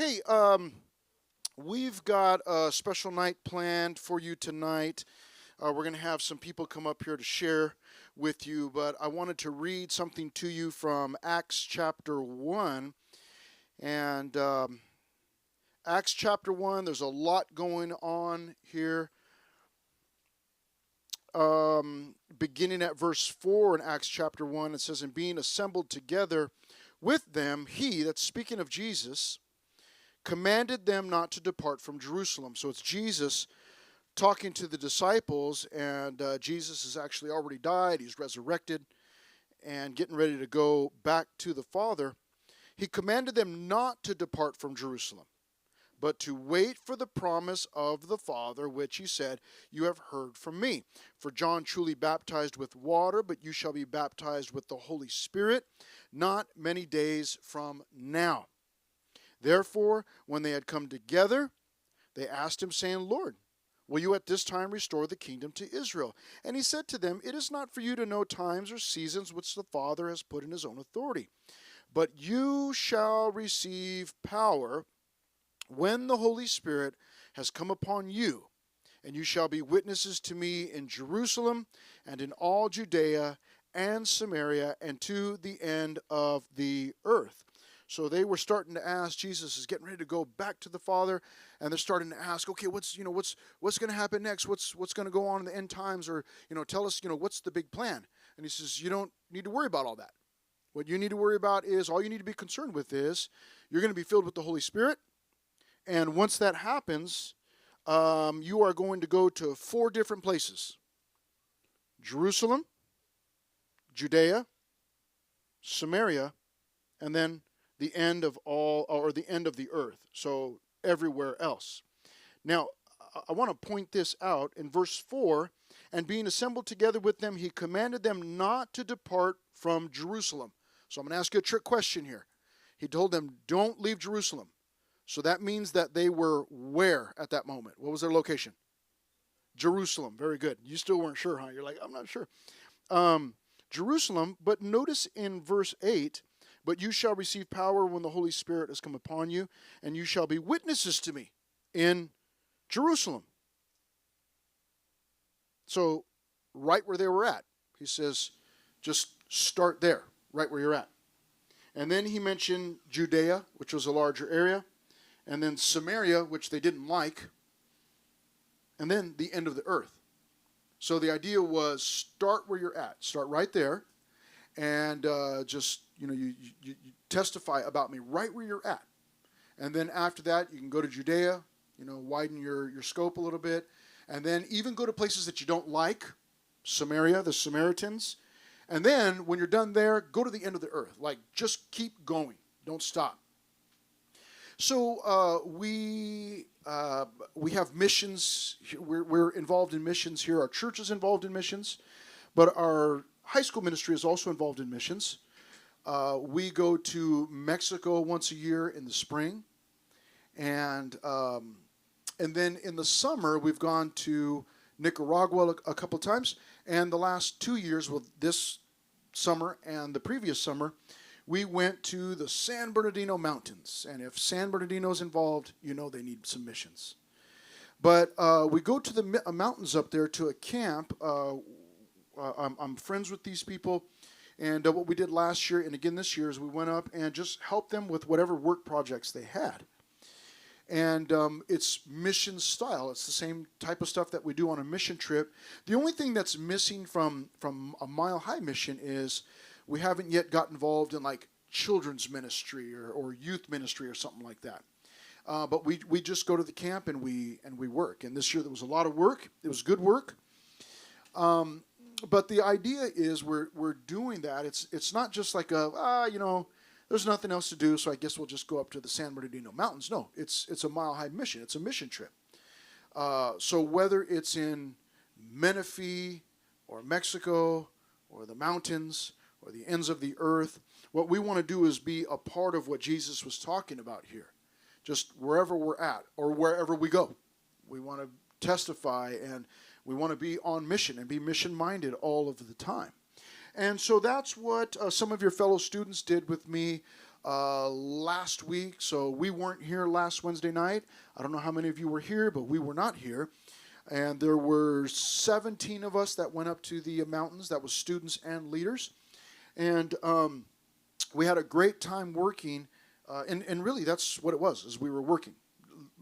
Hey, we've got a special night planned for you tonight. We're going to have some people come up here to share with you, but I wanted to read something to you from Acts chapter 1. And Acts chapter 1, there's a lot going on here. Beginning at verse 4 in Acts chapter 1, it says, "And being assembled together with them, he," that's speaking of Jesus, "commanded them not to depart from Jerusalem." So it's Jesus talking to the disciples, and Jesus has actually already died. He's resurrected and getting ready to go back to the Father. He commanded them not to depart from Jerusalem, but to wait for the promise of the Father, which he said, "You have heard from me. For John truly baptized with water, but you shall be baptized with the Holy Spirit not many days from now." Therefore, when they had come together, they asked him, saying, "Lord, will you at this time restore the kingdom to Israel?" And he said to them, "It is not for you to know times or seasons which the Father has put in his own authority, but you shall receive power when the Holy Spirit has come upon you, and you shall be witnesses to me in Jerusalem and in all Judea and Samaria and to the end of the earth." So they were starting to ask. Jesus is getting ready to go back to the Father, and they're starting to ask, "Okay, what's going to happen next? What's going to go on in the end times? Or tell us, what's the big plan?" And he says, "You don't need to worry about all that. What you need to worry about is, all you need to be concerned with is, you're going to be filled with the Holy Spirit. And once that happens, you are going to go to 4 different places: Jerusalem, Judea, Samaria, and then the end of all, or the end of the earth. So everywhere else. Now, I want to point this out in verse 4. "And being assembled together with them, he commanded them not to depart from Jerusalem." So I'm going to ask you a trick question here. He told them, don't leave Jerusalem. So that means that they were where at that moment? What was their location? Jerusalem. Very good. You still weren't sure, huh? You're like, I'm not sure. Jerusalem, but notice in verse 8, "But you shall receive power when the Holy Spirit has come upon you, and you shall be witnesses to me in Jerusalem." So right where they were at, he says, just start there, right where you're at. And then he mentioned Judea, which was a larger area, and then Samaria, which they didn't like, and then the end of the earth. So the idea was, start where you're at. Start right there, and just, you testify about me right where you're at. And then after that, you can go to Judea, widen your scope a little bit, and then even go to places that you don't like, Samaria, the Samaritans. And then when you're done there, go to the end of the earth. Like, just keep going. Don't stop. So we have missions. We're involved in missions here. Our church is involved in missions, but our high school ministry is also involved in missions. We go to Mexico once a year in the spring, and then in the summer we've gone to Nicaragua a couple of times. And the last 2 years, well, this summer and the previous summer, we went to the San Bernardino Mountains. And if San Bernardino's involved, they need some missions. But we go to the mountains up there to a camp. I'm friends with these people. And what we did last year and again this year is we went up and just helped them with whatever work projects they had. And it's mission style. It's the same type of stuff that we do on a mission trip. The only thing that's missing from a Mile High mission is we haven't yet got involved in like children's ministry or youth ministry or something like that. But we just go to the camp and we work. And this year there was a lot of work. It was good work. But the idea is we're doing that. It's not just like there's nothing else to do, so I guess we'll just go up to the San Bernardino Mountains. No, it's a Mile High mission. It's a mission trip. So whether it's in Menifee or Mexico or the mountains or the ends of the earth, what we want to do is be a part of what Jesus was talking about here. Just wherever we're at or wherever we go, we want to testify, and we want to be on mission and be mission-minded all of the time. And so that's what some of your fellow students did with me last week. So we weren't here last Wednesday night. I don't know how many of you were here, but we were not here. And there were 17 of us that went up to the mountains. That was students and leaders. And we had a great time working. And really, that's what it was, is we were working,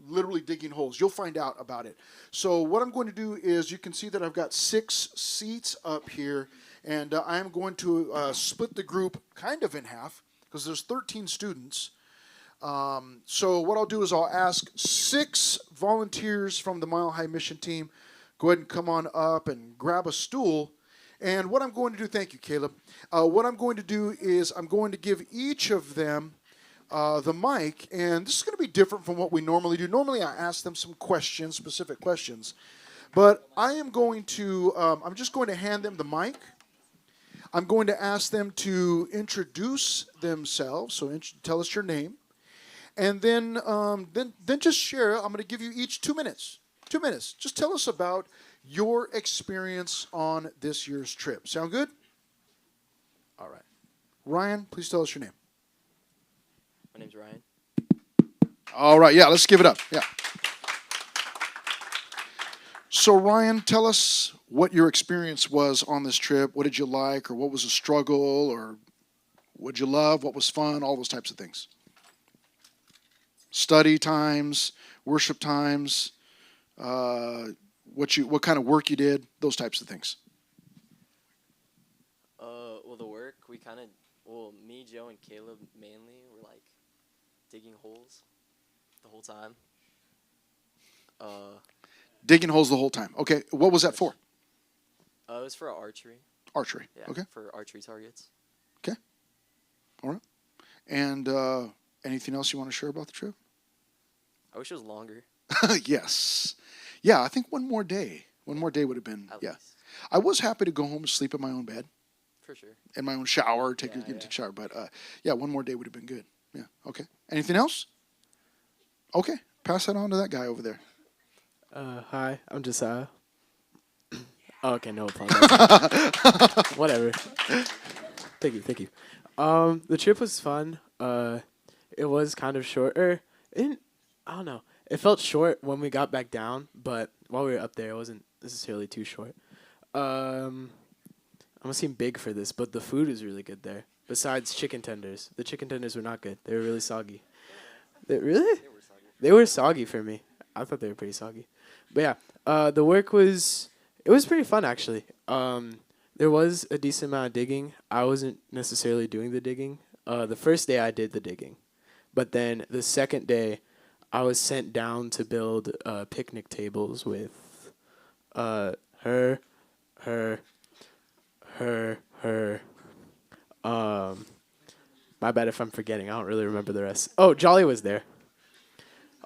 literally digging holes. You'll find out about it. So what I'm going to do is, you can see that I've got 6 seats up here. And I am going to split the group kind of in half, because there's 13 students. So what I'll do is I'll ask 6 volunteers from the Mile High Mission Team, go ahead and come on up and grab a stool. And what I'm going to do, thank you, Caleb. What I'm going to do is I'm going to give each of them the mic, and this is going to be different from what we normally do. Normally I ask them some questions, specific questions. But I am going to, I'm just going to hand them the mic. I'm going to ask them to introduce themselves, so tell us your name. And then just share. I'm going to give you each 2 minutes. 2 minutes. Just tell us about your experience on this year's trip. Sound good? All right. Ryan, please tell us your name. My name's Ryan. All right. Yeah, let's give it up. Yeah. So, Ryan, tell us what your experience was on this trip. What did you like, or what was a struggle, or what did you love, what was fun, all those types of things. Study times, worship times, what kind of work you did, those types of things. Well, the work, me, Joe, and Caleb mainly were like digging holes the whole time. Digging holes the whole time. Okay, what was that for? It was for archery. Archery. Yeah, okay. For archery targets. Okay. All right. And anything else you want to share about the trip? I wish it was longer. Yes. Yeah, I think one more day. One more day would have been, At yeah. least. I was happy to go home and sleep in my own bed. For sure. In my own shower, get Yeah. into the shower. But, yeah, one more day would have been good. Yeah, okay. Anything else? Okay, pass that on to that guy over there. Hi, I'm Josiah. Oh, okay, no applause. Whatever. Thank you. The trip was fun. It was kind of short. I don't know. It felt short when we got back down, but while we were up there, it wasn't necessarily too short. I'm gonna seem big for this, but the food is really good there. Besides chicken tenders, the chicken tenders were not good. They were really soggy. Really? They were soggy for me. I thought they were pretty soggy. But yeah, the work was pretty fun actually. There was a decent amount of digging. I wasn't necessarily doing the digging. The first day I did the digging, but then the second day, I was sent down to build picnic tables with her. My bad if I'm forgetting. I don't really remember the rest. Oh, Jolly was there.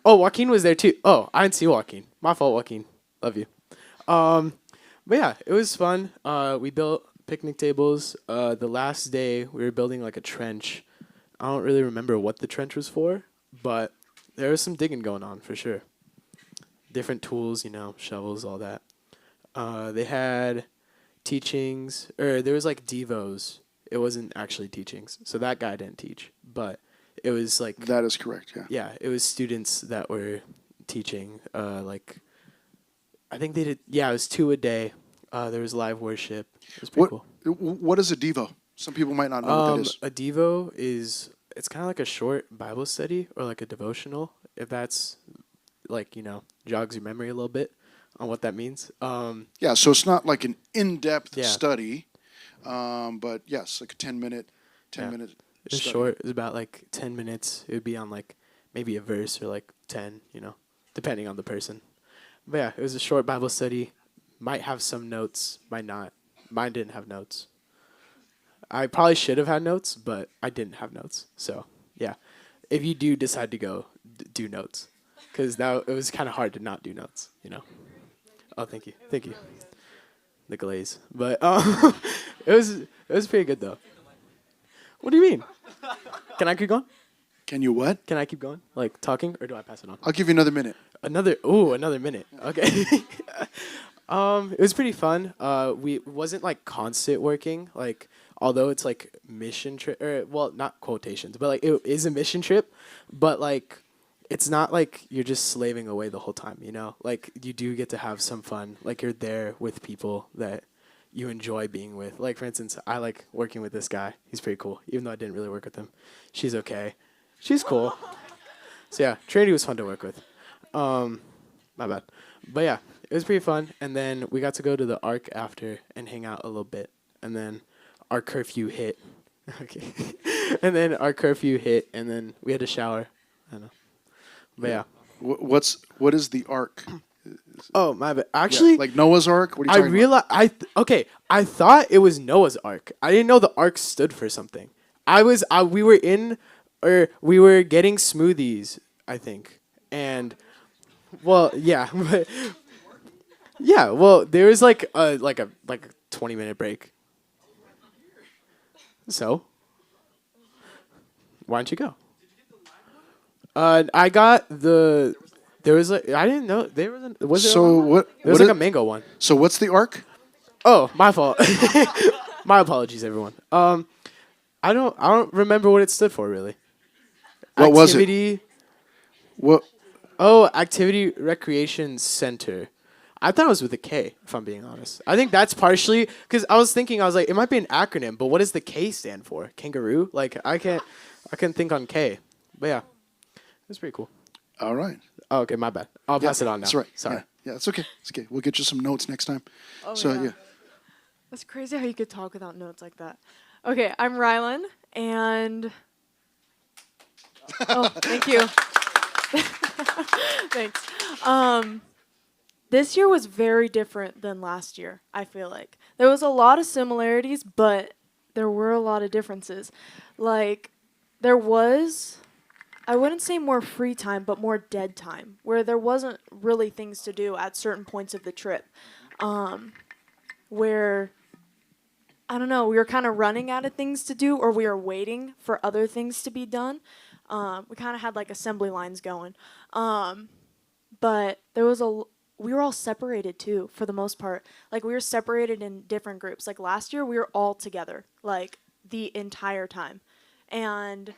Oh, Joaquin was there too. Oh, I didn't see Joaquin. My fault, Joaquin. Love you. But yeah, it was fun. We built picnic tables. The last day, we were building like a trench. I don't really remember what the trench was for, but there was some digging going on for sure. Different tools, shovels, all that. They had teachings, or there was like devos. It wasn't actually teachings, so that guy didn't teach, but it was like... That is correct, yeah. Yeah, it was students that were teaching, I think they did, it was 2 a day. There was live worship. It was pretty cool. What is a Devo? Some people might not know what that is. A Devo it's kind of like a short Bible study or like a devotional, if that's jogs your memory a little bit on what that means. Yeah, so it's not like an in-depth Yeah. study, but yes, like a 10-minute It was study. short. It was about like 10 minutes. It would be on like maybe a verse or like 10, depending on the person. But yeah, it was a short Bible study. Might have some notes, might not. Mine didn't have notes. I probably should have had notes, but I didn't have notes. So yeah, if you do decide to go, do notes, because now it was kind of hard to not do notes. Oh, thank you. The glaze, but it was pretty good though. What do you mean? Can I keep going? Can you what? Can I keep going? Like talking, or do I pass it on? I'll give you another minute. Another minute. Okay. It was pretty fun. We wasn't like constant working. Like although it's like mission trip, or well, not quotations, but like it is a mission trip, but like it's not like you're just slaving away the whole time, you know? Like you do get to have some fun. Like you're there with people that you enjoy being with. Like for instance, I like working with this guy. He's pretty cool, even though I didn't really work with him. She's okay. She's cool. So yeah, Trinity was fun to work with. My bad. But yeah, it was pretty fun. And then we got to go to the Ark after and hang out a little bit. And then our curfew hit. Okay. And then our curfew hit, and then we had to shower. I know. But yeah. What is the Ark? Oh, my bad. Actually, Yeah, like Noah's Ark? What are you talking realized okay. I thought it was Noah's Ark. I didn't know the Ark stood for something. We were getting smoothies, I think, and well, yeah, but yeah, well, there was like a 20-minute break. So, why don't you go? I got the. There was like I didn't know there was. Was there? So what? There was what like is- a mango one. So what's the Ark? Oh, my fault. My apologies, everyone. I don't remember what it stood for really. What was it? Activity. What? Oh, Activity Recreation Center. I thought it was with a K, if I'm being honest. I think that's partially because I was like, it might be an acronym, but what does the K stand for? Kangaroo? Like I can't think on K. But yeah, it was pretty cool. All right. Oh, okay, my bad. I'll pass it on now. That's right. Sorry. Yeah, it's okay. It's okay. We'll get you some notes next time. Oh, So yeah. yeah. That's crazy how you could talk without notes like that. Okay, I'm Rylan, and oh, thank you. Thanks. This year was very different than last year, I feel like. There was a lot of similarities, but there were a lot of differences. Like, there was, I wouldn't say more free time, but more dead time, where there wasn't really things to do at certain points of the trip. Where, I don't know, we were kind of running out of things to do, or we were waiting for other things to be done. We kind of had like assembly lines going. But there was we were all separated too, for the most part. Like we were separated in different groups. Like last year we were all together, like the entire time. And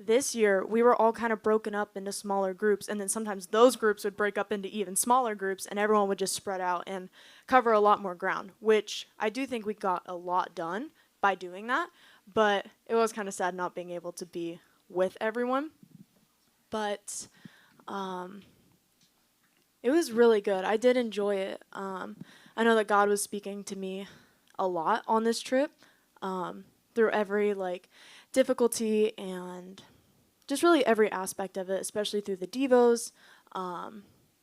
this year we were all kind of broken up into smaller groups, and then sometimes those groups would break up into even smaller groups, and everyone would just spread out and cover a lot more ground, which I do think we got a lot done by doing that. But it was kind of sad not being able to be with everyone. But it was really good. I did enjoy it. I know that God was speaking to me a lot on this trip, through every like difficulty and just really every aspect of it, especially through the devos,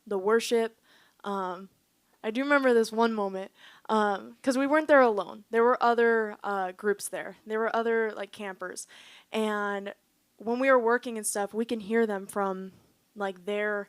the worship. I do remember this one moment, because we weren't there alone. There were other groups there. There were other like campers, and when we were working and stuff, we can hear them from like their.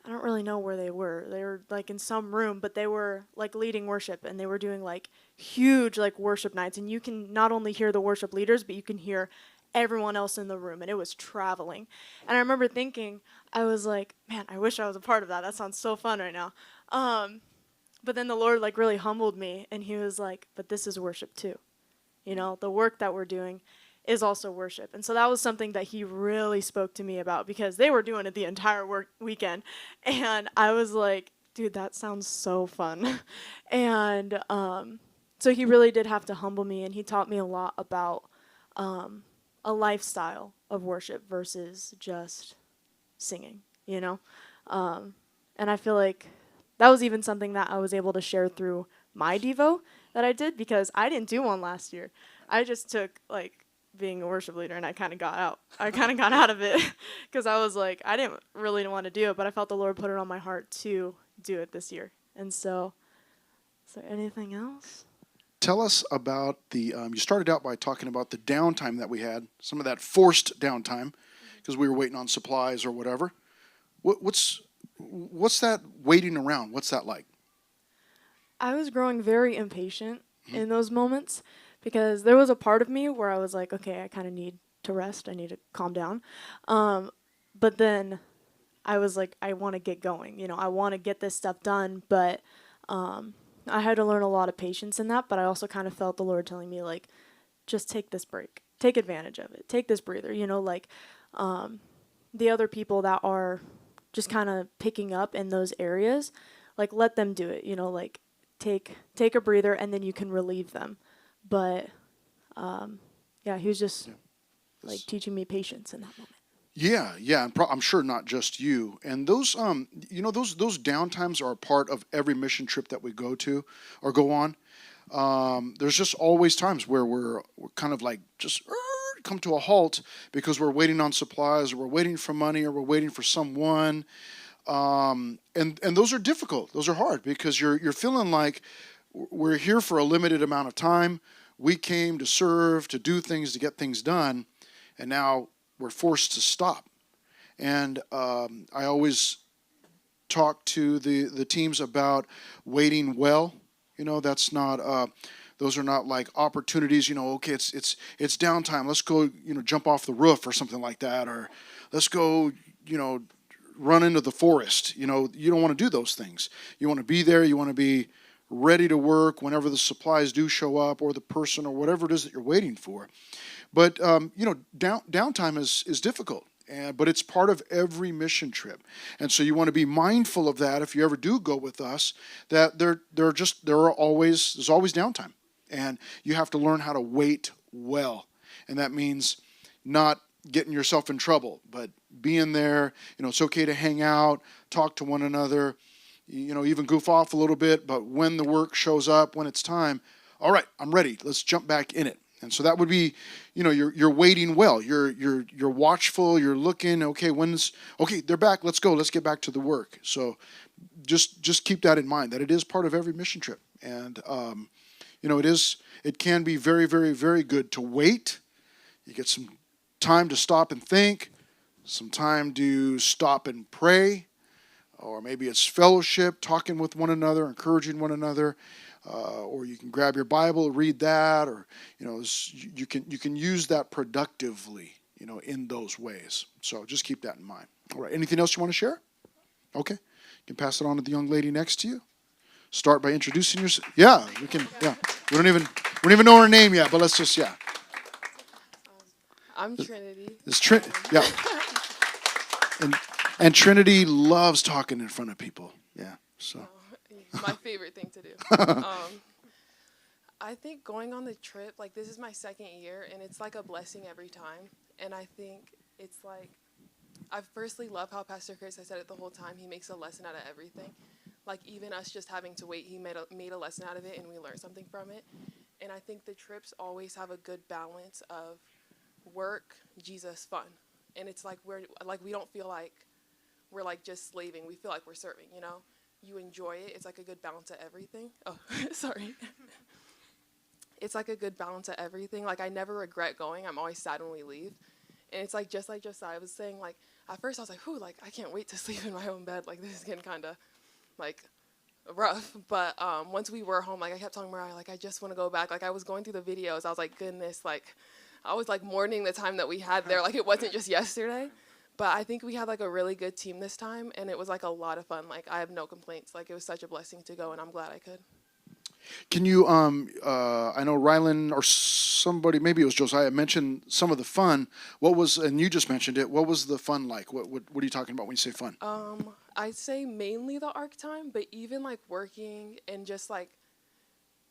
I don't really know where they were. They were like in some room, but they were like leading worship, and they were doing like huge like worship nights, and you can not only hear the worship leaders, but you can hear everyone else in the room, and it was traveling. And I remember thinking, I was like, man, I wish I was a part of that. That sounds so fun right now. But then the Lord like really humbled me, and he was like, but this is worship too. You know, the work that we're doing is also worship. And so that was something that he really spoke to me about, because they were doing it the entire weekend. And I was like, dude, that sounds so fun. And so he really did have to humble me, and he taught me a lot about a lifestyle of worship versus just singing, you know? And I feel like that was even something that I was able to share through my Devo that I did, because I didn't do one last year. I just took like being a worship leader, and I kind of got out. I kind of got out of it because I was like, I didn't really want to do it, but I felt the Lord put it on my heart to do it this year. And so, is there anything else? Tell us about the. You started out by talking about the downtime that we had, some of that forced downtime, because we were waiting on supplies or whatever. What's that waiting around? What's that like? I was growing very impatient in those moments, because there was a part of me where I was like, okay, I kind of need to rest. I need to calm down. But then I was like, I want to get going. You know, I want to get this stuff done. But I had to learn a lot of patience in that. But I also kind of felt the Lord telling me, like, just take this break, take advantage of it, take this breather. Like the other people that are just kind of picking up in those areas, like let them do it. Like take a breather, and then you can relieve them. But yeah, he was just like teaching me patience in that moment. Yeah, yeah, and I'm sure not just you. And those, those downtimes are a part of every mission trip that we go to or go on. There's just always times where we're kind of like just come to a halt because we're waiting on supplies, or we're waiting for money, or we're waiting for someone. And those are difficult. Those are hard because you're feeling like we're here for a limited amount of time. We came to serve, to do things, to get things done, and now we're forced to stop. And I always talk to the teams about waiting well. That's not those are not like opportunities. Okay, it's downtime. Let's go, jump off the roof or something like that, or let's go, run into the forest. You don't want to do those things. You want to be there. You want to be ready to work whenever the supplies do show up, or the person, or whatever it is that you're waiting for. But downtime is difficult, but it's part of every mission trip, and so you want to be mindful of that if you ever do go with us. That there's always downtime, and you have to learn how to wait well, and that means not getting yourself in trouble, but being there. It's okay to hang out, talk to one another, even goof off a little bit. But when the work shows up, when it's time, all right, I'm ready. Let's jump back in it. And so that would be, you're waiting well. You're watchful. You're looking. Okay, they're back. Let's go. Let's get back to the work. So, just keep that in mind, that it is part of every mission trip. And it can be very, very, very good to wait. You get some time to stop and think, some time to stop and pray, or maybe it's fellowship, talking with one another, encouraging one another. Or you can grab your Bible, read that, or you can use that productively, in those ways. So just keep that in mind. All right. Anything else you want to share? Okay. You can pass it on to the young lady next to you. Start by introducing yourself. Yeah, we can. Yeah, we don't even know her name yet, but let's just I'm Trinity. It's yeah. And Trinity loves talking in front of people. Yeah. So. My favorite thing to do. I think going on the trip, like this is my second year, and it's like a blessing every time. And I think it's like, I firstly love how Pastor Chris, I said it the whole time, he makes a lesson out of everything. Like even us just having to wait, he made a lesson out of it, and we learned something from it. And I think the trips always have a good balance of work, Jesus, fun. And it's like we don't feel like we're like just slaving. We feel like we're serving, You enjoy it. It's like a good balance of everything. Oh, sorry. It's like a good balance of everything. Like I never regret going. I'm always sad when we leave. And it's like just like Josiah was saying, like at first I was like, whew, like I can't wait to sleep in my own bed. Like this is getting kind of like rough. But once we were home, like I kept telling Mariah, like I just want to go back. Like I was going through the videos. I was like, goodness, like I was like mourning the time that we had there. Like it wasn't just yesterday. But I think we had like a really good team this time, and it was like a lot of fun. Like I have no complaints. Like it was such a blessing to go, and I'm glad I could. Can you, I know Rylan or somebody, maybe it was Josiah, mentioned some of the fun. And you just mentioned it, what was the fun like? What are you talking about when you say fun? I'd say mainly the ARC time, but even like working and just like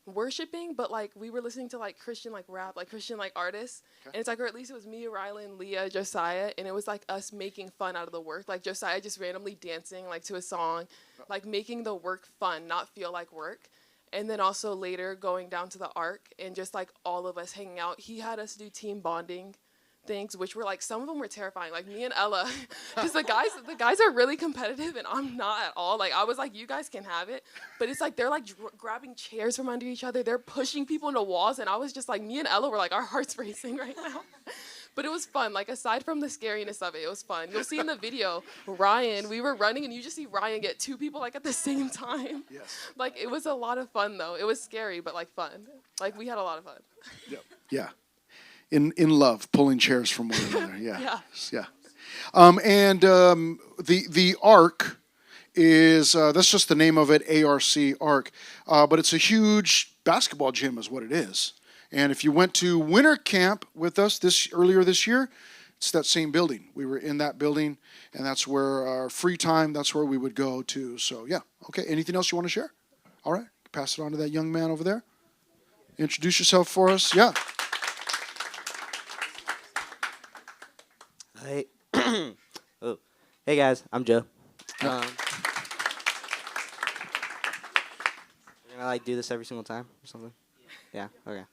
worshiping, but like we were listening to like Christian like rap, like Christian like artists, okay. And it's like, or at least it was me, Rylan, Leah, Josiah, and it was like us making fun out of the work. Like Josiah just randomly dancing like to a song, like making the work fun, not feel like work. And then also later going down to the ARC and just like all of us hanging out. He had us do team bonding things, which were like, some of them were terrifying. Like me and Ella, because the guys are really competitive and I'm not at all. Like I was like, you guys can have it. But it's like, they're like grabbing chairs from under each other. They're pushing people into walls. And I was just like, me and Ella were like, our hearts racing right now. But it was fun. Like aside from the scariness of it, it was fun. You'll see in the video, Ryan, we were running and you just see Ryan get two people like at the same time. Yes. Like it was a lot of fun though. It was scary, but like fun. Like we had a lot of fun. Yep. Yeah. In love, pulling chairs from one another. Yeah. Yeah. And the ARC is, that's just the name of it, ARC, ARC. But it's a huge basketball gym is what it is. And if you went to winter camp with us earlier this year, it's that same building. We were in that building, and that's where our free time, that's where we would go to. So, yeah. Okay, anything else you want to share? All right, pass it on to that young man over there. Introduce yourself for us. Yeah. Hey, oh, hey guys, I'm Joe. We're gonna like do this every single time or something. Yeah. Okay.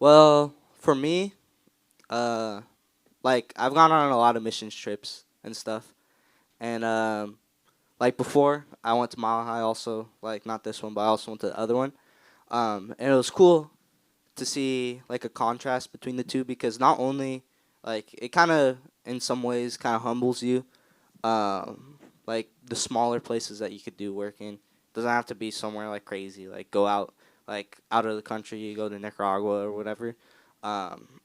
Well, for me, like I've gone on a lot of missions trips and stuff, and like before I went to Mile High also, like not this one, but I also went to the other one, and it was cool to see like a contrast between the two because not only like it kind of in some ways kind of humbles you, like the smaller places that you could do work in. Doesn't have to be somewhere like crazy, like go out like out of the country, you go to Nicaragua or whatever.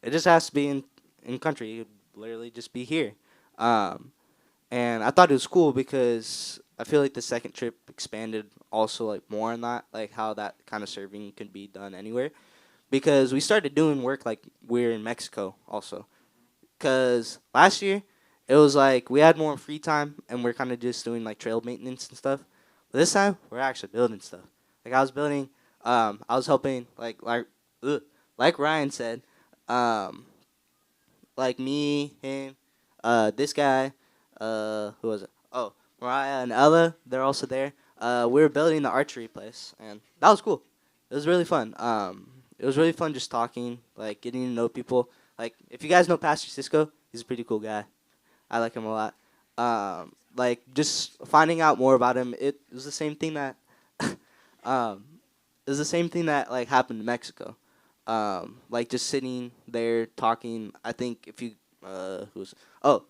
It just has to be in country. You could literally just be here. And I thought it was cool because I feel like the second trip expanded also like more on that, like how that kind of serving could be done anywhere. Because we started doing work like we're in Mexico also. Because last year, it was like we had more free time and we're kind of just doing like trail maintenance and stuff. But this time, we're actually building stuff. Like I was building, I was helping like Ryan said, like me, him, this guy, who was it? Oh, Mariah and Ella, they're also there. We were building the archery place, and that was cool. It was really fun. It was really fun just talking, like getting to know people. Like if you guys know Pastor Cisco, he's a pretty cool guy. I like him a lot. Like just finding out more about him. It was the same thing that, it was the same thing that like happened in Mexico. Like just sitting there talking. I think if you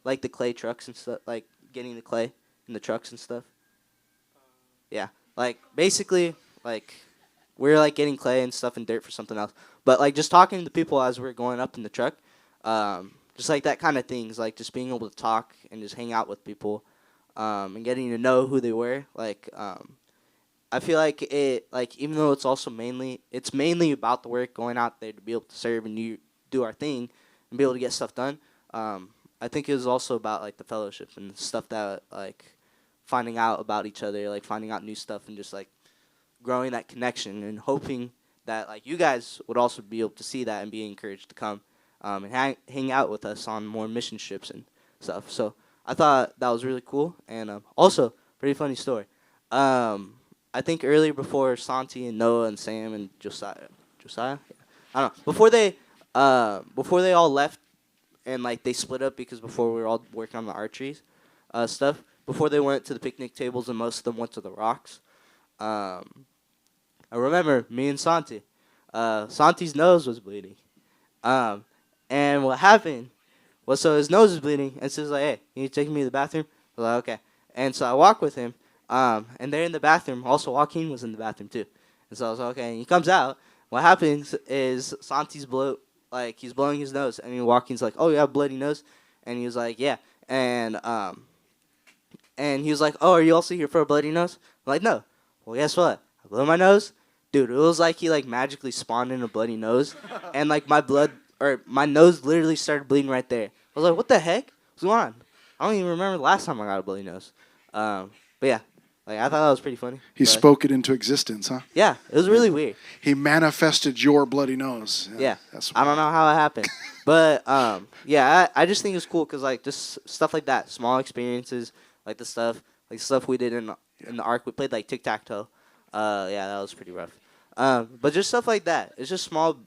like the clay trucks and stuff, like getting the clay in the trucks and stuff. Yeah, like basically like we're like getting clay and stuff and dirt for something else. But like just talking to people as we're going up in the truck, just like that kind of things, like just being able to talk and just hang out with people, and getting to know who they were. Like I feel like it, like even though it's mainly about the work, going out there to be able to serve and you do our thing and be able to get stuff done. I think it was also about like the fellowship and stuff that like finding out about each other, like finding out new stuff and just like growing that connection and hoping that like you guys would also be able to see that and be encouraged to come and hang out with us on more mission trips and stuff. So I thought that was really cool and also pretty funny story. I think earlier before Santi and Noah and Sam and Josiah, I don't know, before they all left and like they split up because before we were all working on the archery stuff. Before they went to the picnic tables and most of them went to the rocks. I remember me and Santi. Santi's nose was bleeding. And what happened was so his nose was bleeding and so he was like, hey, can you take me to the bathroom? I was like, okay. And so I walked with him. And they're in the bathroom. Also, Joaquin was in the bathroom too. And so I was like, okay. And he comes out. What happens is Santi's he's blowing his nose. And Joaquin's like, oh, you have a bloody nose? And he was like, yeah. And he was like, oh, are you also here for a bloody nose? I'm like, no. Well, guess what? I blew my nose. Dude, it was like he like magically spawned in a bloody nose. And like my nose literally started bleeding right there. I was like, what the heck? What's going on? I don't even remember the last time I got a bloody nose. But yeah, like I thought that was pretty funny. He spoke it into existence, huh? Yeah, it was really weird. He manifested your bloody nose. Yeah. That's I don't know how it happened. But yeah, I just think it's cool because like just stuff like that, small experiences, like the stuff we did in the Ark. We played like tic-tac-toe. Yeah, that was pretty rough. But just stuff like that. It's just small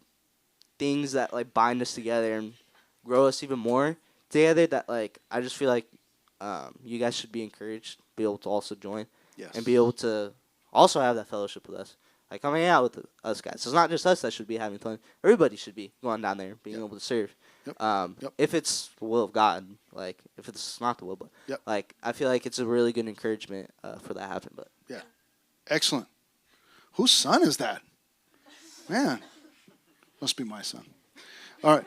things that like bind us together and grow us even more together. That like I just feel like you guys should be encouraged, be able to also join, and be able to also have that fellowship with us. Like coming out with us guys. So it's not just us that should be having fun. Everybody should be going down there, being able to serve. If it's the will of God, like if it's not the will, but like I feel like it's a really good encouragement for that to happen. But yeah, excellent. Whose son is that? Man, must be my son. All right,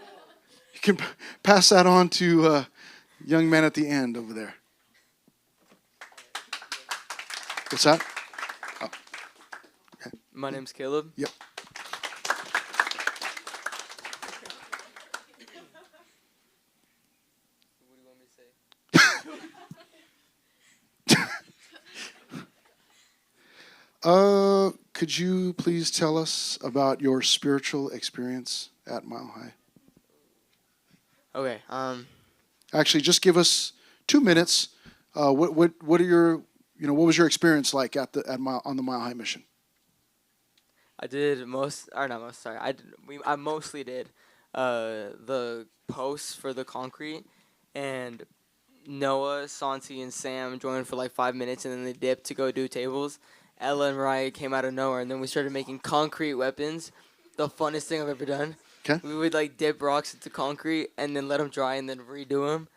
you can pass that on to young man at the end over there. What's that? Oh. Okay. My name's Caleb. Yep. Could you please tell us about your spiritual experience at Mile High? Okay. Actually, just give us 2 minutes. What are your what was your experience like on the Mile High mission? I did most, or not most. Sorry, I mostly did the posts for the concrete, and Noah, Santi, and Sam joined for like 5 minutes, and then they dipped to go do tables. Ella and Mariah came out of nowhere, and then we started making concrete weapons. The funnest thing I've ever done. 'Kay. We would like dip rocks into concrete and then let them dry and then redo them.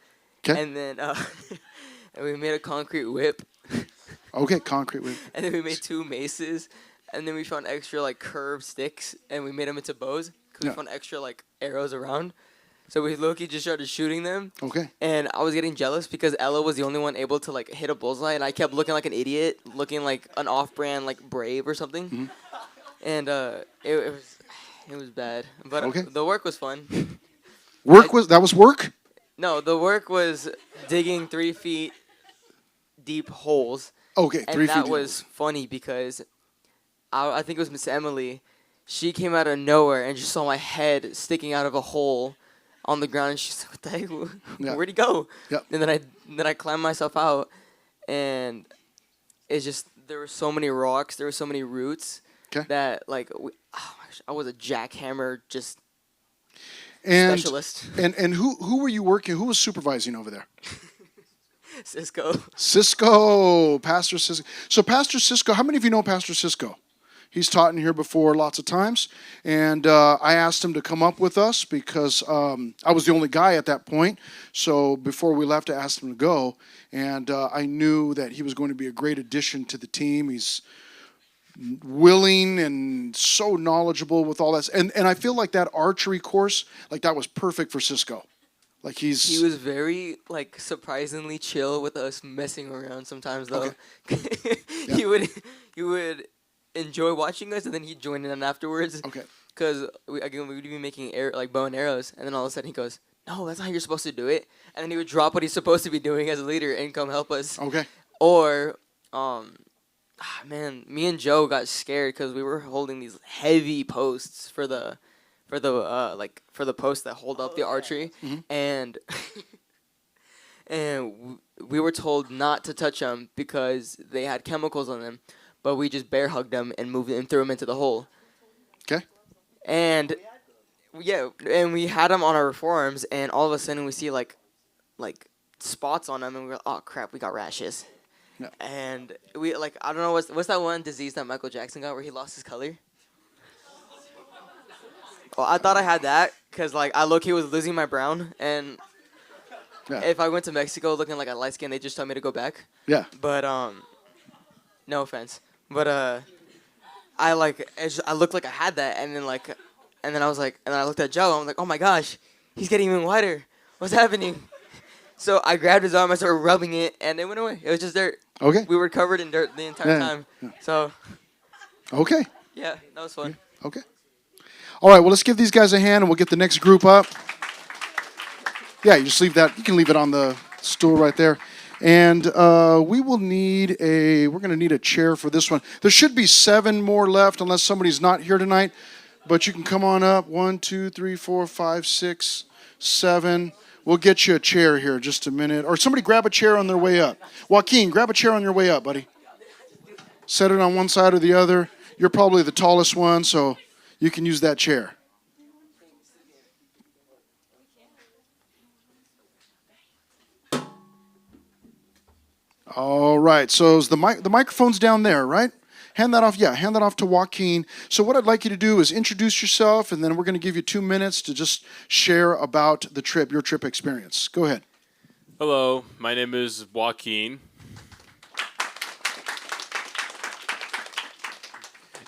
'Kay. And then and we made a concrete whip. Okay, concrete. And then we made 2 maces. And then we found extra like curved sticks and we made them into bows because Yeah. we found extra like arrows around. So we low-key just started shooting them. Okay. And I was getting jealous because Ella was the only one able to like hit a bullseye, and I kept looking like an idiot, looking like an off-brand like Brave or something. Mhm. And it was bad, but Okay. the work was fun. That was work? No, the work was digging 3 feet deep holes, Okay, and 3 that feet. was funny because I think it was Miss Emily. She came out of nowhere and just saw my head sticking out of a hole on the ground, and she's like, "What the heck? Yeah. Where'd he go?" Yep. And then I climbed myself out, and it's just there were so many rocks, there were so many roots 'Kay. that like I was a jackhammer just And specialist. and who were you working? Who was supervising over there? Cisco. Cisco, Pastor Cisco. So Pastor Cisco, how many of you know Pastor Cisco? He's taught in here before lots of times, and I asked him to come up with us because I was the only guy at that point. So before we left, I asked him to go, and I knew that he was going to be a great addition to the team. He's willing and so knowledgeable with all that, and I feel like that archery course, like that was perfect for Cisco. Like He was very like surprisingly chill with us messing around sometimes though. He would enjoy watching us and then he'd join in afterwards. Okay. Because we'd be making like bow and arrows, and then all of a sudden he goes, "No, that's not how you're supposed to do it," and then he would drop what he's supposed to be doing as a leader and come help us. Okay. Or, man, me and Joe got scared because we were holding these heavy posts for the posts that hold up the archery, and we were told not to touch them because they had chemicals on them, but we just bear hugged them and moved and threw them into the hole. Okay. And yeah, and we had them on our forearms, and all of a sudden we see like spots on them, and we're like, oh crap, we got rashes. Yeah. And we like, I don't know what's that one disease that Michael Jackson got where he lost his color. Well, I thought I had that because like I low-key was losing my brown, and Yeah. if I went to Mexico looking like a light skin, they just told me to go back. Yeah. But no offense, but I looked like I had that, and then I was like, and then I looked at Joe, and I'm like, oh my gosh, he's getting even whiter. What's happening? So I grabbed his arm, I started rubbing it, and it went away. It was just dirt. Okay. We were covered in dirt the entire Yeah. time. So Okay. yeah, that was fun. Okay. All right. Well, let's give these guys a hand, and we'll get the next group up. Yeah, you just leave that. You can leave it on the stool right there. And we will need we're going to need a chair for this one. There should be 7 more left unless somebody's not here tonight. But you can come on up. 1, 2, 3, 4, 5, 6, 7. We'll get you a chair here in just a minute. Or somebody grab a chair on their way up. Joaquin, grab a chair on your way up, buddy. Set it on one side or the other. You're probably the tallest one, so you can use that chair. All right. So is the microphone's down there, right? Hand that off. Yeah, hand that off to Joaquin. So what I'd like you to do is introduce yourself, and then we're going to give you 2 minutes to just share about the trip, your trip experience. Go ahead. Hello, my name is Joaquin.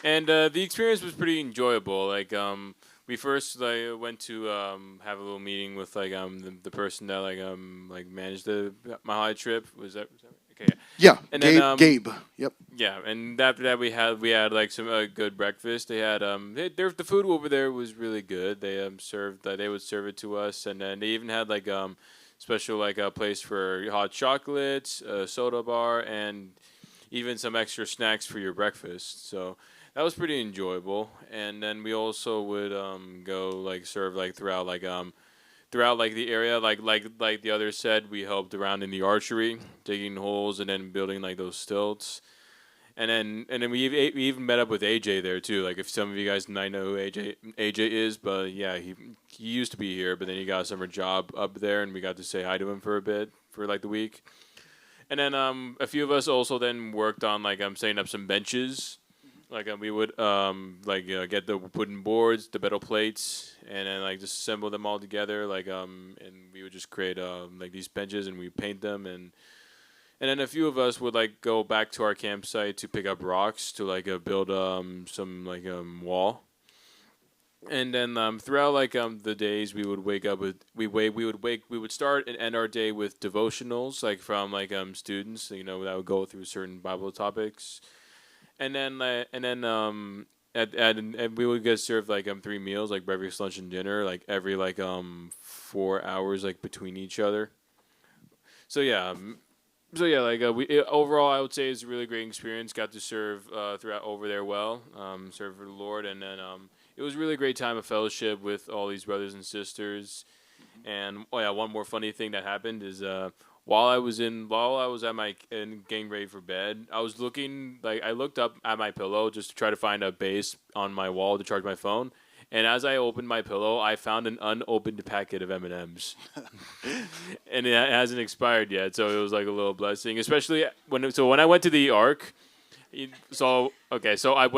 And the experience was pretty enjoyable. Like, we first went to have a little meeting with the person that managed my high trip. Was that right? Okay? Yeah, And Gabe. then, Gabe. Yep. Yeah, and after that we had like some good breakfast. They had the food over there was really good. They served they would serve it to us, and then they even had special a place for hot chocolates, a soda bar, and even some extra snacks for your breakfast. So that was pretty enjoyable. And then we also would go like serve like throughout like the area, like the others said, we helped around in the archery, digging holes and then building like those stilts. And then we even met up with AJ there too. Like if some of you guys might know who AJ is, but yeah, he used to be here, but then he got a summer job up there, and we got to say hi to him for a bit for like the week. And then a few of us also then worked on like setting up some benches. Like we would get the wooden boards, the metal plates, and then like just assemble them all together. And we would just create like these benches, and we paint them, and then a few of us would like go back to our campsite to pick up rocks to like build some like wall. And then throughout like the days, we would wake up with we would start and end our day with devotionals like from like students, you know, that would go through certain Bible topics. And we would get served like 3 meals, like breakfast, lunch, and dinner, like every 4 hours like between each other. So yeah. Overall, I would say it's a really great experience. Got to serve throughout over there well, serve for the Lord, and then it was a really great time of fellowship with all these brothers and sisters. And one more funny thing that happened is while I was at my getting ready for bed, I looked up at my pillow just to try to find a base on my wall to charge my phone. And as I opened my pillow, I found an unopened packet of M&Ms, and it hasn't expired yet. So it was like a little blessing, especially when I went to the Ark. When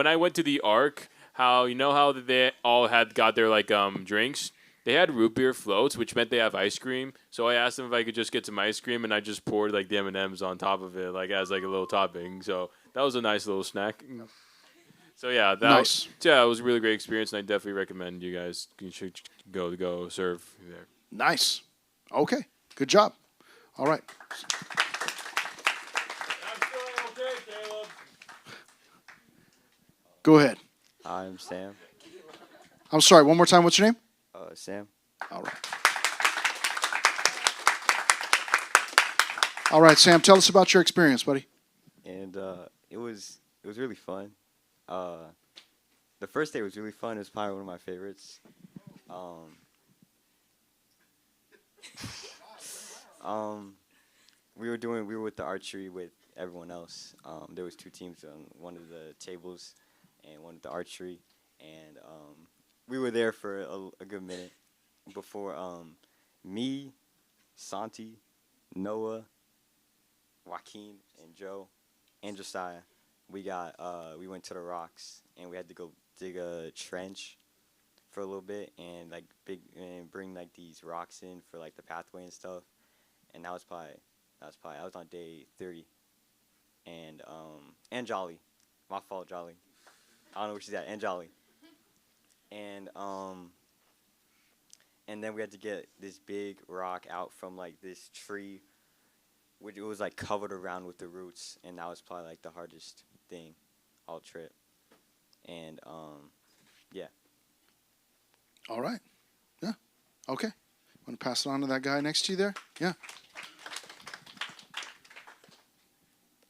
I went to the Ark, how they all had got their drinks. They had root beer floats, which meant they have ice cream. So I asked them if I could just get some ice cream, and I just poured like the M&Ms on top of it, like as like a little topping. So that was a nice little snack. So yeah, it was a really great experience, and I definitely recommend you guys should go serve there. Nice. Okay. Good job. All right. Go ahead. I'm Sam. I'm sorry. One more time. What's your name? Sam. All right. All right, Sam. Tell us about your experience, buddy. And it was really fun. The first day was really fun. It was probably one of my favorites. We were with the archery with everyone else. There was 2 teams on one of the tables and one at the archery, and we were there for a good minute before me, Santi, Noah, Joaquin, and Joe, and Josiah. We went to the rocks, and we had to go dig a trench for a little bit and bring like these rocks in for like the pathway and stuff. And that was on day 30. And Jolly, my fault, Jolly. I don't know where she's at. And Jolly. And then we had to get this big rock out from like this tree, which it was like covered around with the roots, and that was probably like the hardest thing all trip. And yeah. All right. Yeah. Okay. Want to pass it on to that guy next to you there? Yeah.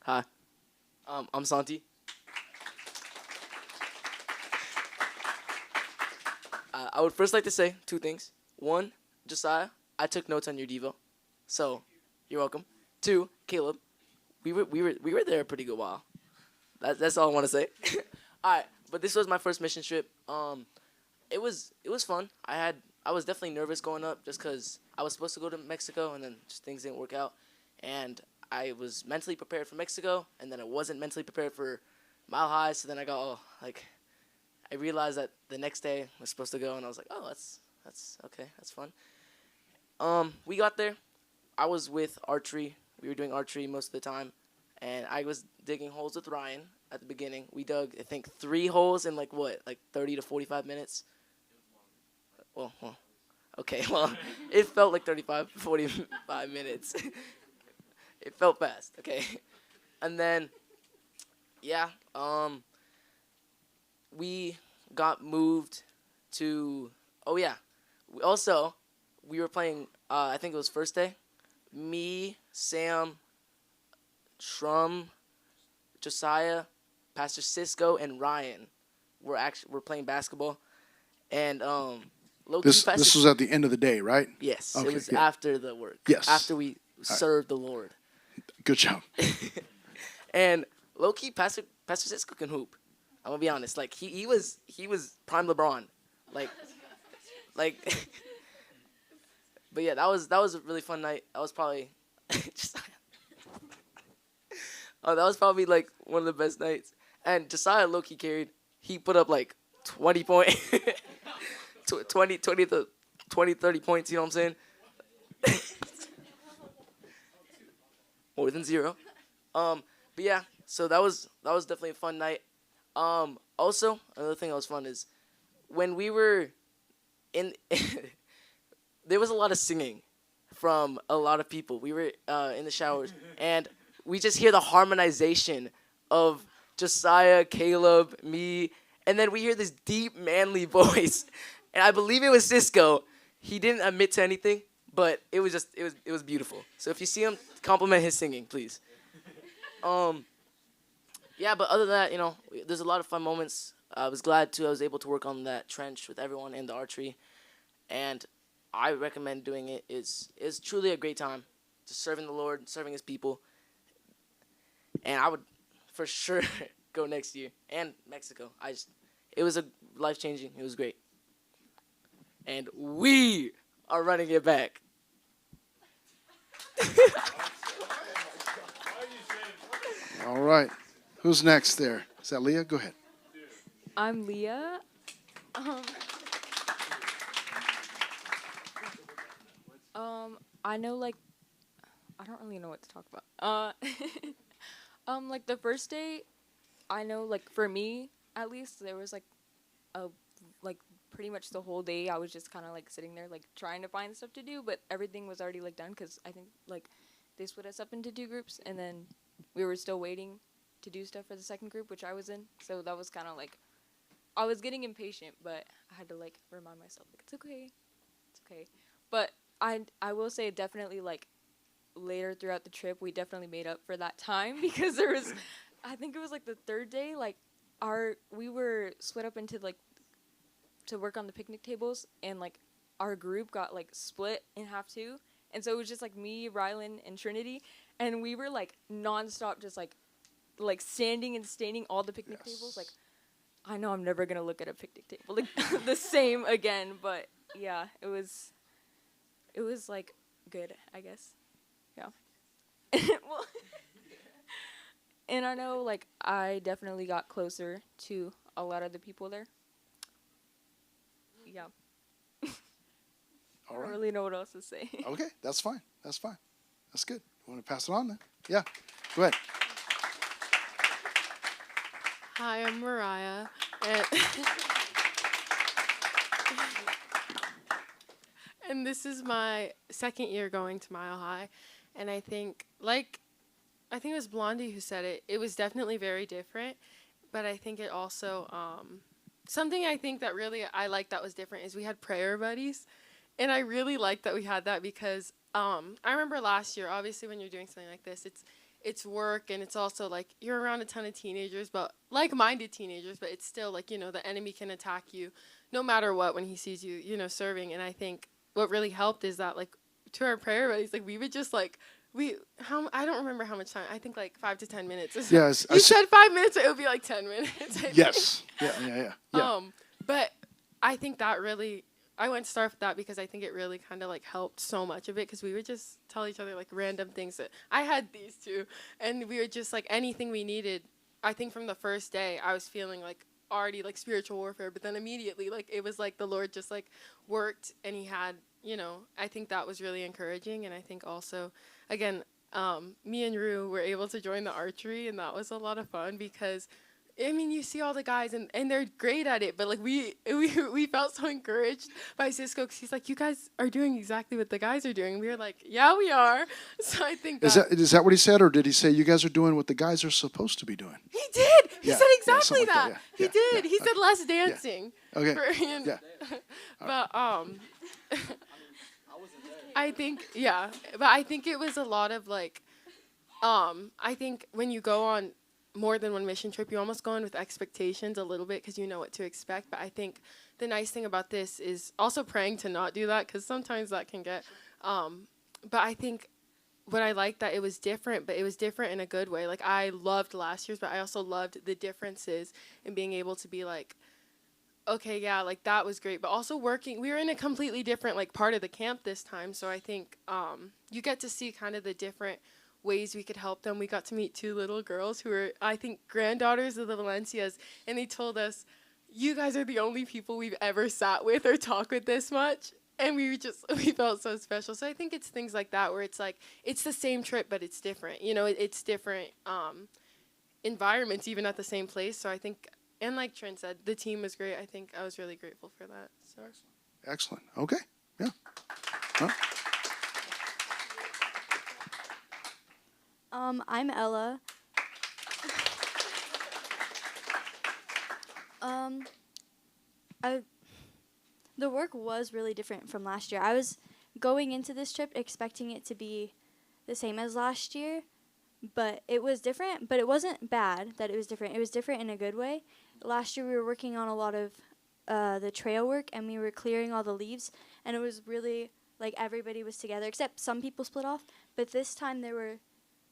Hi. I'm Santi. I would first like to say 2 things. 1, Josiah, I took notes on your Devo, so you're welcome. 2, Caleb, we were there a pretty good while. That's all I want to say. All right, but this was my first mission trip. It was fun. I was definitely nervous going up just because I was supposed to go to Mexico and then just things didn't work out, and I was mentally prepared for Mexico, and then I wasn't mentally prepared for Mile High. So then I realized that the next day I was supposed to go, and I was like, oh, that's okay, that's fun. We got there. I was with archery. We were doing archery most of the time, and I was digging holes with Ryan at the beginning. We dug, I think, 3 holes in 30 to 45 minutes. Well, okay. Well, it felt like 35, 45 minutes. It felt fast. Okay, and then, yeah, we got moved to. Oh yeah, we were playing. I think it was first day. Me, Sam, Shrum, Josiah, Pastor Cisco, and Ryan were playing basketball, and low-key This Pastor was at the end of the day, right? yes, Okay, it was good. after the work. Yes. After we served the Lord. Good job. And low key, Pastor Cisco can hoop. I'm gonna be honest. Like he was prime LeBron. Like. But yeah, that was a really fun night. That was probably that was probably like one of the best nights. And Josiah low key carried. He put up like 20 points, 20, 30 points. You know what I'm saying? More than 0. But yeah, so that was definitely a fun night. Also, another thing that was fun is when we were in, there was a lot of singing from a lot of people. We were in the showers, and we just hear the harmonization of Josiah, Caleb, me, and then we hear this deep, manly voice, and I believe it was Cisco. He didn't admit to anything, but it was beautiful. So if you see him, compliment his singing, please. Yeah, but other than that, you know, there's a lot of fun moments. I was glad I was able to work on that trench with everyone in the archery, and I recommend doing it. It's truly a great time, just serving the Lord, serving His people, and I would for sure go next year and Mexico. It was a life-changing. It was great, and we are running it back. All right. Who's next there? Is that Leah? Go ahead. I'm Leah. I know, like, I don't really know what to talk about. Like, the first day, I know, like, for me, at least, there was, like, pretty much the whole day, I was just kind of, like, sitting there, like, trying to find stuff to do, but everything was already, like, done, because I think, like, they split us up into 2 groups, and then we were still waiting to do stuff for the second group, which I was in, so that was kind of, like, I was getting impatient, but I had to, like, remind myself, like, it's okay, but I will say definitely, like, later throughout the trip, we definitely made up for that time, because there was, I think it was, like, the 3rd day, like, we were split up into, like, to work on the picnic tables, and, like, our group got, like, split in half too, and so it was just, like, me, Rylan, and Trinity, and we were, like, nonstop just, like, standing and staining all the picnic tables, like, I know I'm never gonna look at a picnic table like the same again, but yeah, it was like good, I guess. Yeah. Well, and I know, like, I definitely got closer to a lot of the people there. Yeah. All I right. don't really know what else to say. Okay, that's fine. That's fine. That's good. You want to pass it on then? Yeah. Go ahead. Hi, I'm Mariah. And this is my 2nd year going to Mile High. And I think, it was Blondie who said it. It was definitely very different. But I think it also, something I think that really I like that was different is we had prayer buddies. And I really like that we had that because I remember last year, obviously when you're doing something like this, it's work, and it's also, like, you're around a ton of teenagers, but like-minded teenagers, but it's still, like, you know, the enemy can attack you no matter what when he sees you, you know, serving. And I think what really helped is that, like, to our prayer buddies, like, we would just, like, I don't remember how much time. I think, like, 5 to 10 minutes. Yes. You said 5 minutes, but it would be, like, 10 minutes. Yes. Yeah. But I think that really, I went to start with that because I think it really kind of, like, helped so much of it, because we would just tell each other, like, random things that I had these too, and we were just, like, anything we needed. I think from the first day I was feeling, like, already, like, spiritual warfare, but then immediately, like, it was like the Lord just, like, worked, and he had, you know, I think that was really encouraging. And I think also, again, me and Rue were able to join the archery, and that was a lot of fun because, I mean, you see all the guys, and they're great at it, but, like, we felt so encouraged by Cisco, because he's like, you guys are doing exactly what the guys are doing. We were like, yeah, we are. So I think Is that what he said, or did he say you guys are doing what the guys are supposed to be doing? he did. He Yeah, said yeah, exactly something like that. that, He yeah, did. yeah, He said less dancing. Okay. Yeah. But I think but I think it was a lot of, like, I think when you go on more than one mission trip, you almost go in with expectations a little bit because you know what to expect. But I think the nice thing about this is also praying to not do that because sometimes that can get. But I think what I liked that it was different, but it was different in a good way. Like I loved last year's, but I also loved the differences and being able to be like, okay, yeah, like that was great. But also working, we were in a completely different like part of the camp this time. So I think you get to see kind of the different ways we could help them. We got to meet 2 little girls who were, I think, granddaughters of the Valencias, and they told us, you guys are the only people we've ever sat with or talked with this much. And we felt so special. So I think it's things like that where it's like, it's the same trip, but it's different. You know, it's different environments even at the same place. So I think, and like Trent said, the team was great. I think I was really grateful for that. So. Excellent. Okay. Yeah. Huh? I'm Ella. The work was really different from last year. I was going into this trip expecting it to be the same as last year, but it was different, but it wasn't bad that it was different. It was different in a good way. Last year we were working on a lot of the trail work, and we were clearing all the leaves, and it was really like everybody was together, except some people split off. But this time there were,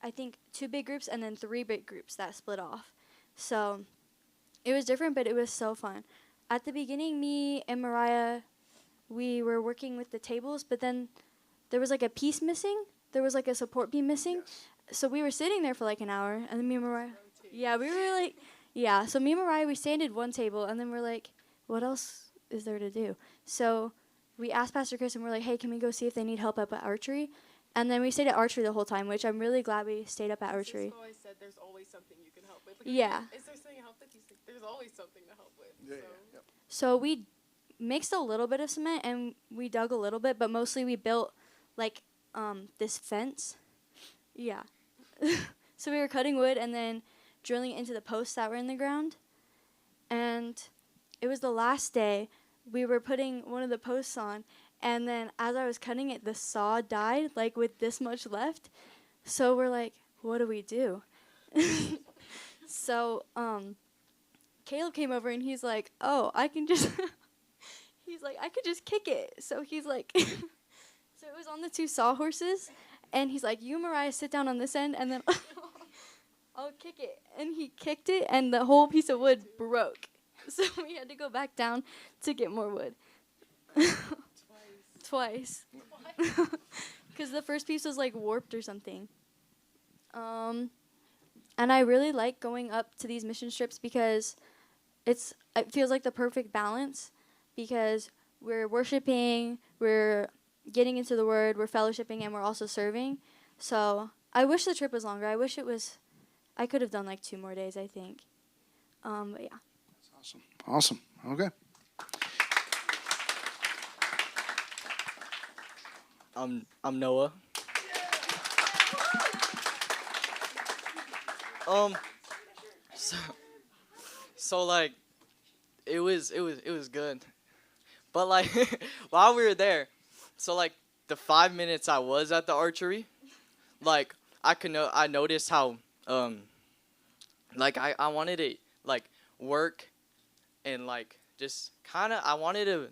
I think, 2 big groups and then 3 big groups that split off. So it was different, but it was so fun. At the beginning, me and Mariah, we were working with the tables, but then there was like a piece missing. There was like a support beam missing. Yes. So we were sitting there for like an hour, and then me and Mariah, so me and Mariah, we sanded one table, and then we're like, what else is there to do? So we asked Pastor Chris, and we're like, hey, can we go see if they need help up at archery? And then we stayed at archery the whole time, which I'm really glad we stayed up at archery. Cisco always said there's always something you can help with. Like, yeah. Is there something to help with? He's like, there's always something to help with. Yeah, so. yeah. So we mixed a little bit of cement, and we dug a little bit, but mostly we built like this fence. Yeah. So we were cutting wood and then drilling it into the posts that were in the ground. And it was the last day. We were putting one of the posts on, and then as I was cutting it, the saw died, like with this much left. So we're like, what do we do? So Caleb came over, and he's like, oh, I can just, he's like, I could just kick it. So he's like, so it was on the 2 sawhorses, and he's like, you, Mariah, sit down on this end, and then I'll kick it. And he kicked it, and the whole piece of wood broke. So we had to go back down to get more wood. Twice. Because the first piece was like warped or something. And I really like going up to these mission trips because it feels like the perfect balance, because we're worshiping, we're getting into the word, we're fellowshipping, and we're also serving. So I wish the trip was longer. I wish I could have done like 2 more days, I think. But yeah. That's awesome. Okay. I'm Noah. So like, it was good, but like, while we were there, so like the 5 minutes I was at the archery, like I noticed how like I wanted to like work, and like just kind of I wanted to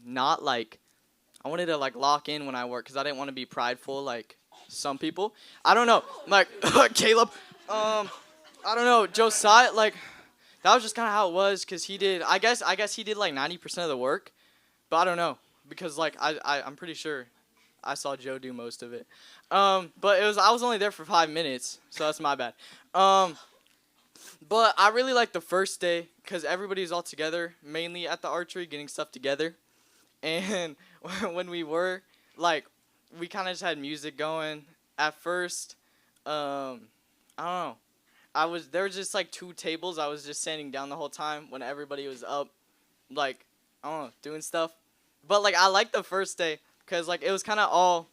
like lock in when I work, because I didn't want to be prideful like some people. I don't know, like Caleb, I don't know, Josiah, like that was just kind of how it was, because he did, I guess he did like 90% of the work, but I don't know, because like I'm pretty sure I saw Joe do most of it. But I was only there for 5 minutes, so that's my bad. But I really liked the first day, because everybody was all together, mainly at the archery, getting stuff together. And when we were, like, we kind of just had music going. At first, I don't know. There was just, like, 2 tables. I was just standing down the whole time when everybody was up, like, I don't know, doing stuff. But, like, I liked the first day, because, like, it was kind of all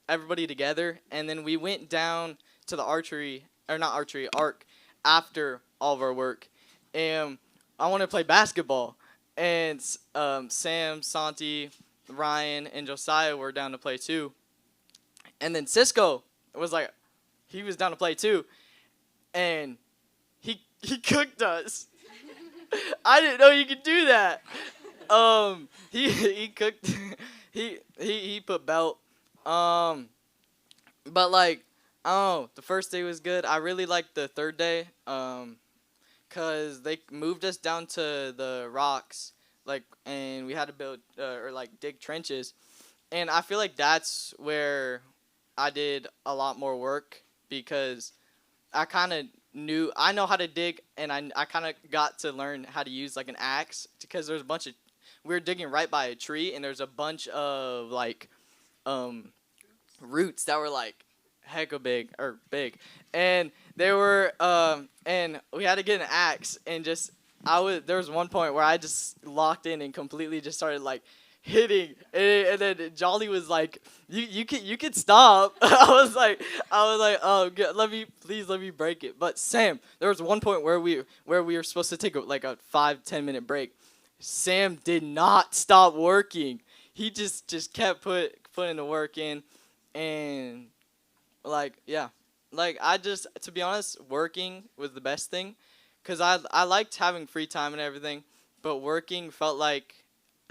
everybody together. And then we went down to the arc, after all of our work. And I wanted to play basketball. And Sam, Santi, Ryan, and Josiah were down to play too. And then Cisco was like, he was down to play too. And he cooked us. I didn't know you could do that. He cooked. he put belt. But like, oh, the first day was good. I really liked the third day. Cause they moved us down to the rocks, like, and we had to build or like dig trenches, and I feel like that's where I did a lot more work because I kind of I know how to dig, and I kind of got to learn how to use like an axe because there's a bunch of we were digging right by a tree, and there's a bunch of like roots that were like hecka big, and they were and we had to get an axe, and just there was one point where I just locked in and completely just started like hitting, and then Jolly was like, you could stop. I was like oh, please let me break it. But Sam, there was one point where we were supposed to take a 5-10 minute break. Sam did not stop working. He just kept putting the work in, and like, yeah. Like, to be honest, working was the best thing. Because I liked having free time and everything. But working felt like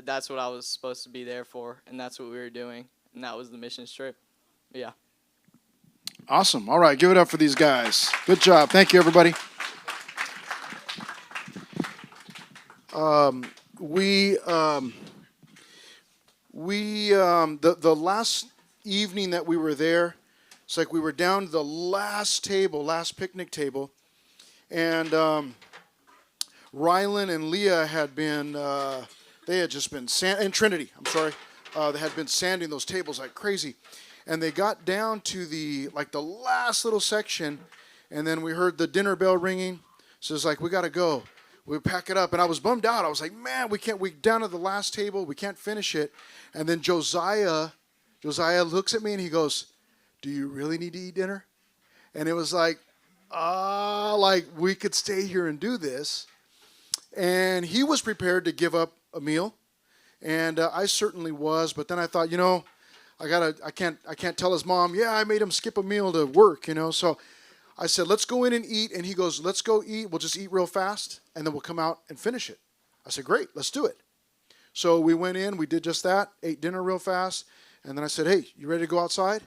that's what I was supposed to be there for. And that's what we were doing. And that was the mission trip. Yeah. Awesome. All right, give it up for these guys. Good job. Thank you, everybody. The last evening that we were there, it's like we were down to the last picnic table, and Rylan and Leah had been, they had just been and Trinity, I'm sorry, they had been sanding those tables like crazy, and they got down to the last little section, and then we heard the dinner bell ringing, so it's like, we got to go. We pack it up, and I was bummed out. I was like, man, we down to the last table, we can't finish it, and then Josiah looks at me, and he goes, do you really need to eat dinner? And it was like we could stay here and do this. And he was prepared to give up a meal, and I certainly was. But then I thought, I can't tell his mom, yeah, I made him skip a meal to work, So I said, let's go in and eat. And he goes, let's go eat. We'll just eat real fast, and then we'll come out and finish it. I said, great, let's do it. So we went in, we did just that, ate dinner real fast, and then I said, hey, you ready to go outside?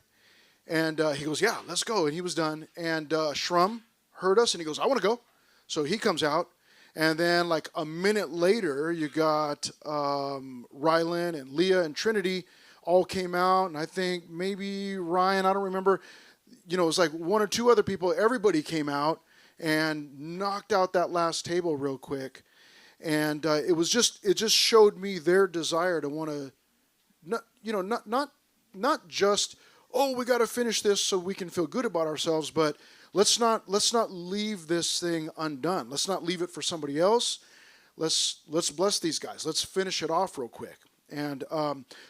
And he goes, yeah, let's go. And he was done. And Shrum heard us, and he goes, I want to go. So he comes out. And then like a minute later, you got Rylan and Leah and Trinity all came out. And I think maybe Ryan, I don't remember. It was like one or two other people. Everybody came out and knocked out that last table real quick. And it just showed me their desire to want to, not just, oh, we got to finish this so we can feel good about ourselves, but let's not leave this thing undone. Let's not leave it for somebody else. Let's bless these guys. Let's finish it off real quick. And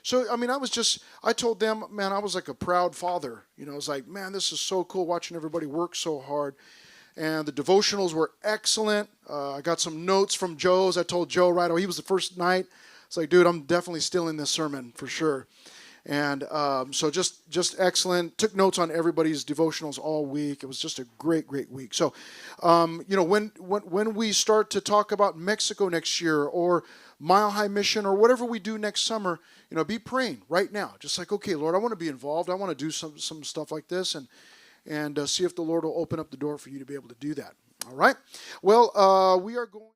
so, I mean, I told them, man, I was like a proud father. I was like, man, this is so cool watching everybody work so hard. And the devotionals were excellent. I got some notes from Joe's. I told Joe right away. He was the first night. It's like, dude, I'm definitely stealing this sermon for sure. And so just excellent. Took notes on everybody's devotionals all week. It was just a great week. So, when we start to talk about Mexico next year or Mile High Mission or whatever we do next summer, be praying right now. Just like, okay, Lord, I want to be involved. I want to do some stuff like this and see if the Lord will open up the door for you to be able to do that. All right. Well, we are going.